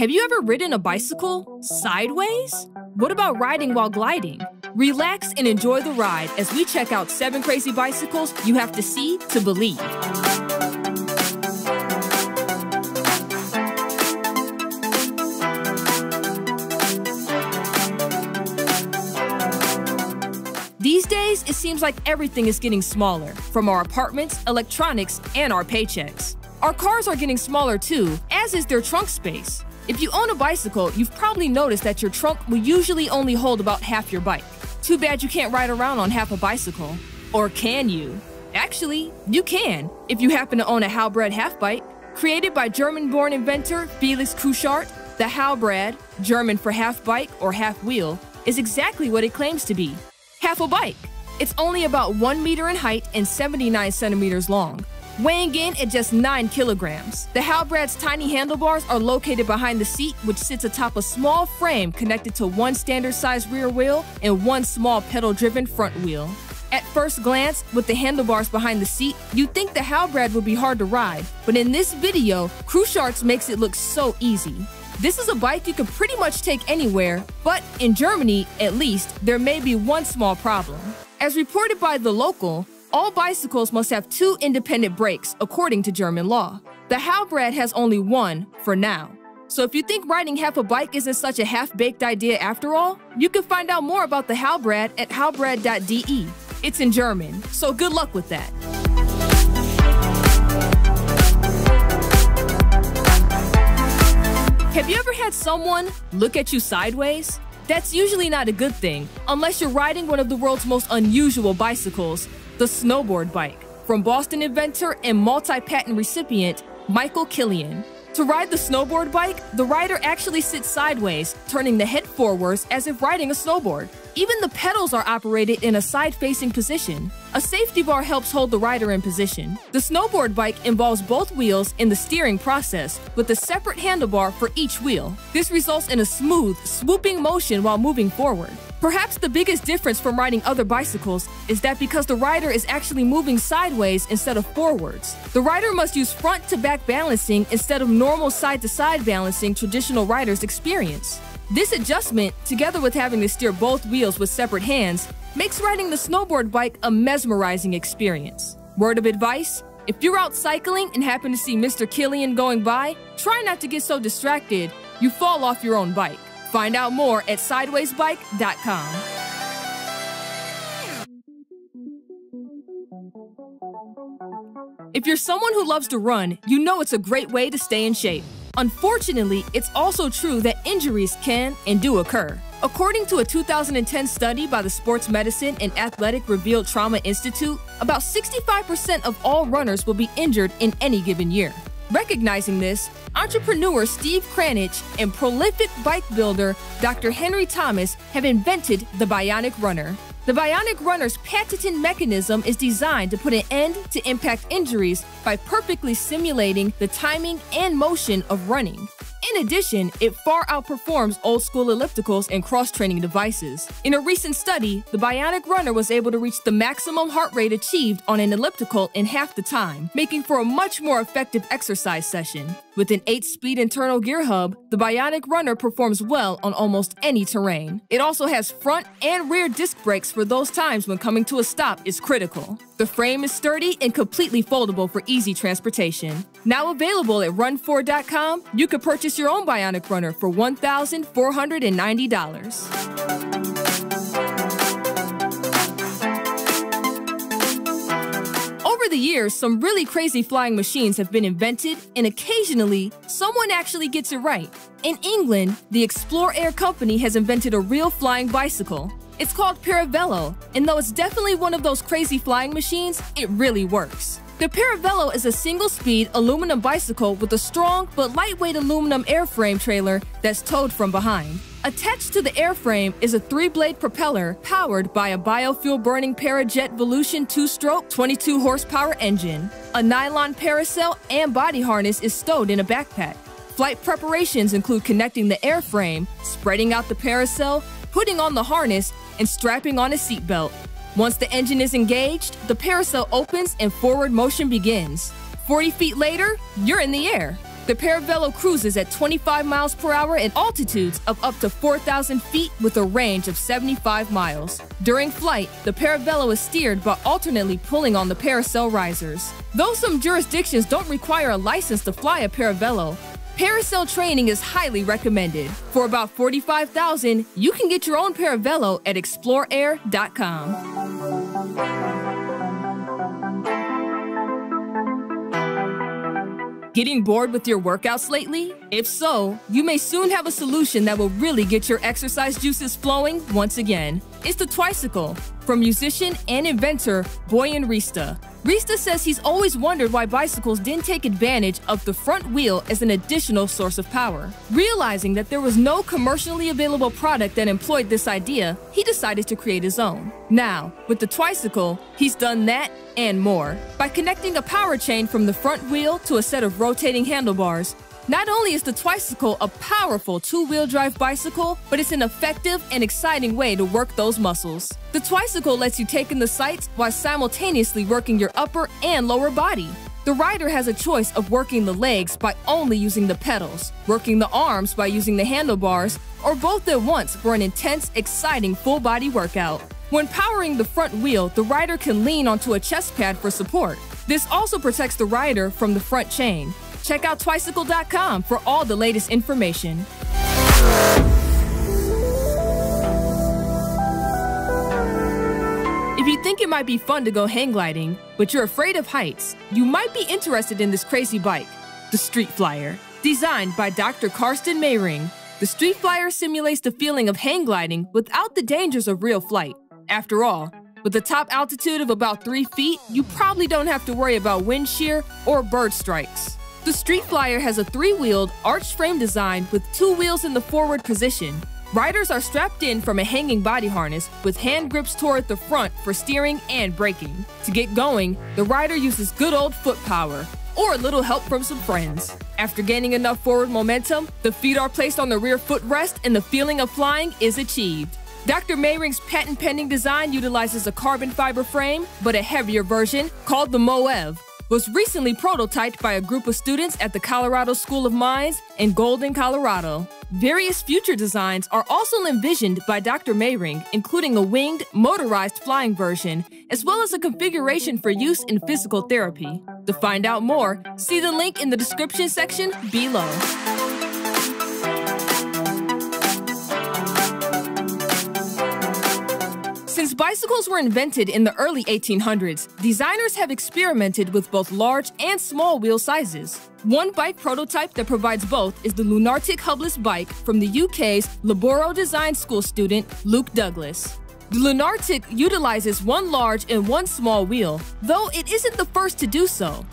Have you ever ridden a bicycle sideways? What about riding while gliding? Relax and enjoy the ride as we check out 7 crazy bicycles you have to see to believe. These days, it seems like everything is getting smaller, from our apartments, electronics, and our paychecks. Our cars are getting smaller too, as is their trunk space. If you own a bicycle, you've probably noticed that your trunk will usually only hold about half your bike. Too bad you can't ride around on half a bicycle. Or can you? Actually, you can, if you happen to own a Halbrad half bike. Created by German-born inventor Felix Kuchart, the Halbrad, German for half bike or half wheel, is exactly what it claims to be. Half a bike. It's only about 1 meter in height and 79 centimeters long, weighing in at just 9 kilograms. The Halbrad's tiny handlebars are located behind the seat, which sits atop a small frame connected to one standard-sized rear wheel and one small pedal-driven front wheel. At first glance, with the handlebars behind the seat, you'd think the Halbrad would be hard to ride, but in this video, Kuchart's makes it look so easy. This is a bike you can pretty much take anywhere, but in Germany, at least, there may be one small problem. As reported by The Local, all bicycles must have 2 independent brakes according to German law. The Halbrad has only one for now. So if you think riding half a bike isn't such a half-baked idea after all, you can find out more about the Halbrad at halbrad.de. It's in German, so good luck with that. Have you ever had someone look at you sideways? That's usually not a good thing, unless you're riding one of the world's most unusual bicycles, the snowboard bike, from Boston inventor and multi-patent recipient Michael Killian. To ride the snowboard bike, the rider actually sits sideways, turning the head forwards as if riding a snowboard. Even the pedals are operated in a side-facing position. A safety bar helps hold the rider in position. The snowboard bike involves both wheels in the steering process, with a separate handlebar for each wheel. This results in a smooth, swooping motion while moving forward. Perhaps the biggest difference from riding other bicycles is that because the rider is actually moving sideways instead of forwards, the rider must use front-to-back balancing instead of normal side-to-side balancing traditional riders experience. This adjustment, together with having to steer both wheels with separate hands, makes riding the snowboard bike a mesmerizing experience. Word of advice? If you're out cycling and happen to see Mr. Killian going by, try not to get so distracted you fall off your own bike. Find out more at sidewaysbike.com. If you're someone who loves to run, you know it's a great way to stay in shape. Unfortunately, it's also true that injuries can and do occur. According to a 2010 study by the Sports Medicine and Athletic Revealed Trauma Institute, about 65% of all runners will be injured in any given year. Recognizing this, entrepreneur Steve Kranich and prolific bike builder Dr. Henry Thomas have invented the Bionic Runner. The Bionic Runner's patented mechanism is designed to put an end to impact injuries by perfectly simulating the timing and motion of running. In addition, it far outperforms old-school ellipticals and cross-training devices. In a recent study, the Bionic Runner was able to reach the maximum heart rate achieved on an elliptical in half the time, making for a much more effective exercise session. With an 8-speed internal gear hub, the Bionic Runner performs well on almost any terrain. It also has front and rear disc brakes for those times when coming to a stop is critical. The frame is sturdy and completely foldable for easy transportation. Now available at run4.com, you can purchase your own Bionic Runner for $1,490. Over the years, some really crazy flying machines have been invented, and occasionally, someone actually gets it right. In England, the Explore Air company has invented a real flying bicycle. It's called Paravello, and though it's definitely one of those crazy flying machines, it really works. The Paravello is a single-speed aluminum bicycle with a strong but lightweight aluminum airframe trailer that's towed from behind. Attached to the airframe is a 3-blade propeller powered by a biofuel-burning Parajet Volution 2-stroke 22-horsepower engine. A nylon parasail and body harness is stowed in a backpack. Flight preparations include connecting the airframe, spreading out the parasail, putting on the harness, and strapping on a seatbelt. Once the engine is engaged, the parasail opens and forward motion begins. 40 feet later, you're in the air. The Paravello cruises at 25 miles per hour at altitudes of up to 4,000 feet with a range of 75 miles. During flight, the Paravello is steered by alternately pulling on the parasail risers. Though some jurisdictions don't require a license to fly a Paravello, parasail training is highly recommended. For about $45,000, you can get your own Paravello at explorair.com. Getting bored with your workouts lately? If so, you may soon have a solution that will really get your exercise juices flowing once again. It's the Twicycle, from musician and inventor Boyan Rista. Rista says he's always wondered why bicycles didn't take advantage of the front wheel as an additional source of power. Realizing that there was no commercially available product that employed this idea, he decided to create his own. Now, with the Twicycle, he's done that and more. By connecting a power chain from the front wheel to a set of rotating handlebars, not only is the Twicycle a powerful two-wheel drive bicycle, but it's an effective and exciting way to work those muscles. The Twicycle lets you take in the sights while simultaneously working your upper and lower body. The rider has a choice of working the legs by only using the pedals, working the arms by using the handlebars, or both at once for an intense, exciting full-body workout. When powering the front wheel, the rider can lean onto a chest pad for support. This also protects the rider from the front chain. Check out Twicycle.com for all the latest information. If you think it might be fun to go hang gliding, but you're afraid of heights, you might be interested in this crazy bike, the Street Flyer. Designed by Dr. Karsten Mayring, the Street Flyer simulates the feeling of hang gliding without the dangers of real flight. After all, with a top altitude of about 3 feet, you probably don't have to worry about wind shear or bird strikes. The Street Flyer has a 3-wheeled, arched frame design with 2 wheels in the forward position. Riders are strapped in from a hanging body harness with hand grips toward the front for steering and braking. To get going, the rider uses good old foot power, or a little help from some friends. After gaining enough forward momentum, the feet are placed on the rear footrest and the feeling of flying is achieved. Dr. Mayring's patent-pending design utilizes a carbon fiber frame, but a heavier version, called the Moev, was recently prototyped by a group of students at the Colorado School of Mines in Golden, Colorado. Various future designs are also envisioned by Dr. Mayring, including a winged, motorized flying version, as well as a configuration for use in physical therapy. To find out more, see the link in the description section below. Since bicycles were invented in the early 1800s, designers have experimented with both large and small wheel sizes. One bike prototype that provides both is the Lunartic Hubless bike from the UK's Loughborough Design School student Luke Douglas. The Lunartic utilizes one large and one small wheel, though it isn't the first to do so.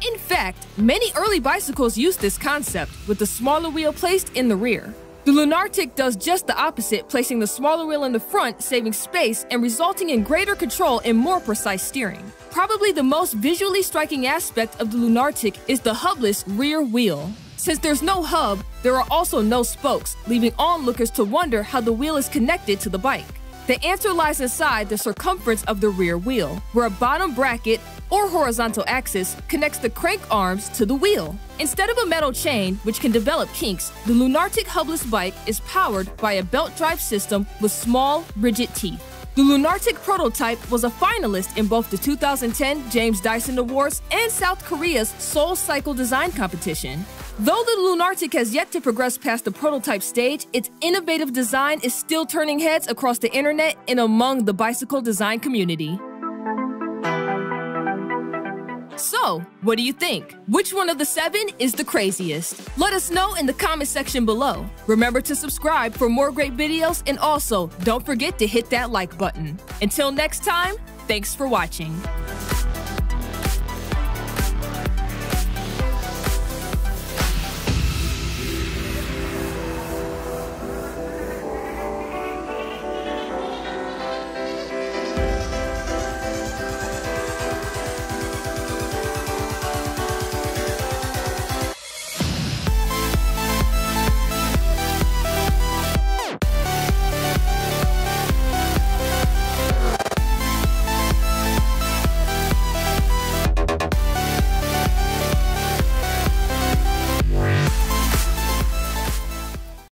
In fact, many early bicycles use this concept, with the smaller wheel placed in the rear. The Lunartic does just the opposite, placing the smaller wheel in the front, saving space and resulting in greater control and more precise steering. Probably the most visually striking aspect of the Lunartic is the hubless rear wheel. Since there's no hub, there are also no spokes, leaving onlookers to wonder how the wheel is connected to the bike. The answer lies inside the circumference of the rear wheel, where a bottom bracket or horizontal axis connects the crank arms to the wheel. Instead of a metal chain, which can develop kinks, the Lunartic Hubless bike is powered by a belt drive system with small, rigid teeth. The Lunartic prototype was a finalist in both the 2010 James Dyson Awards and South Korea's Seoul Cycle Design Competition. Though the Lunartic has yet to progress past the prototype stage, its innovative design is still turning heads across the internet and among the bicycle design community. So, what do you think? Which one of the 7 is the craziest? Let us know in the comment section below. Remember to subscribe for more great videos, and also don't forget to hit that like button. Until next time, thanks for watching.